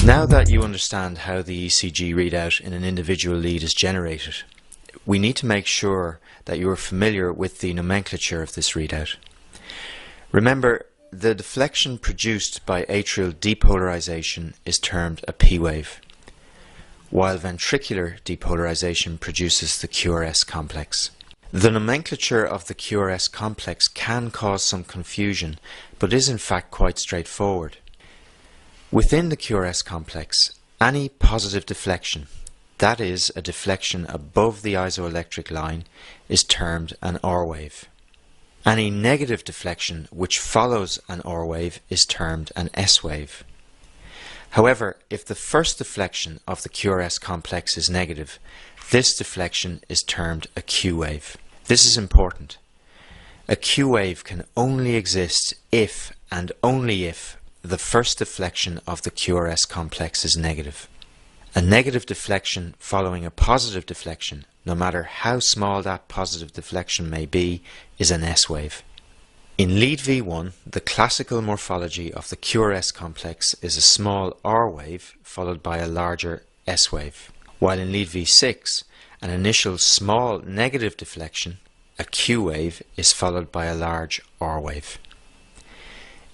Now that you understand how the ECG readout in an individual lead is generated, we need to make sure that you are familiar with the nomenclature of this readout. Remember, the deflection produced by atrial depolarization is termed a P wave, while ventricular depolarization produces the QRS complex. The nomenclature of the QRS complex can cause some confusion, but is in fact quite straightforward. Within the QRS complex, any positive deflection, that is, a deflection above the isoelectric line, is termed an R wave. Any negative deflection which follows an R wave is termed an S wave. However, if the first deflection of the QRS complex is negative, this deflection is termed a Q wave. This is important. A Q wave can only exist if and only if the first deflection of the QRS complex is negative. A negative deflection following a positive deflection, no matter how small that positive deflection may be, is an S wave. In lead V1, the classical morphology of the QRS complex is a small R wave followed by a larger S wave, while in lead V6, an initial small negative deflection, a Q wave, is followed by a large R wave.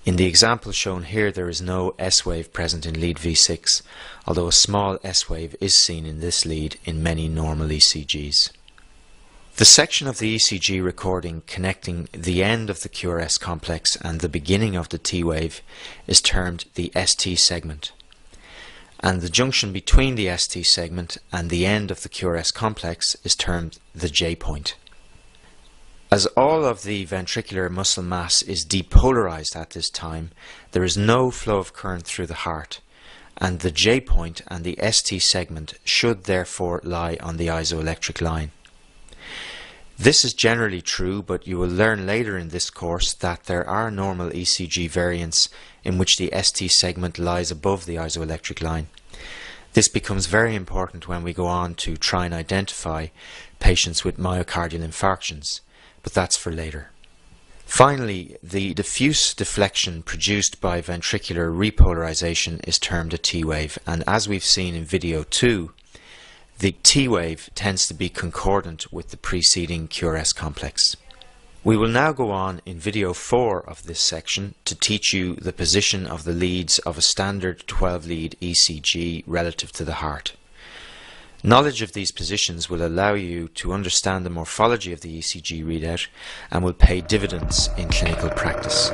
In the example shown here, there is no S wave present in lead V6, although a small S wave is seen in this lead in many normal ECGs. The section of the ECG recording connecting the end of the QRS complex and the beginning of the T wave is termed the ST segment, and the junction between the ST segment and the end of the QRS complex is termed the J point. As all of the ventricular muscle mass is depolarized at this time, there is no flow of current through the heart, and the J point and the ST segment should therefore lie on the isoelectric line. This is generally true, but you will learn later in this course that there are normal ECG variants in which the ST segment lies above the isoelectric line. This becomes very important when we go on to try and identify patients with myocardial infarctions, but that's for later. Finally, the diffuse deflection produced by ventricular repolarization is termed a T wave, and as we've seen in video 2, the T wave tends to be concordant with the preceding QRS complex. We will now go on in video 4 of this section to teach you the position of the leads of a standard 12-lead ECG relative to the heart. Knowledge of these positions will allow you to understand the morphology of the ECG readout and will pay dividends in clinical practice.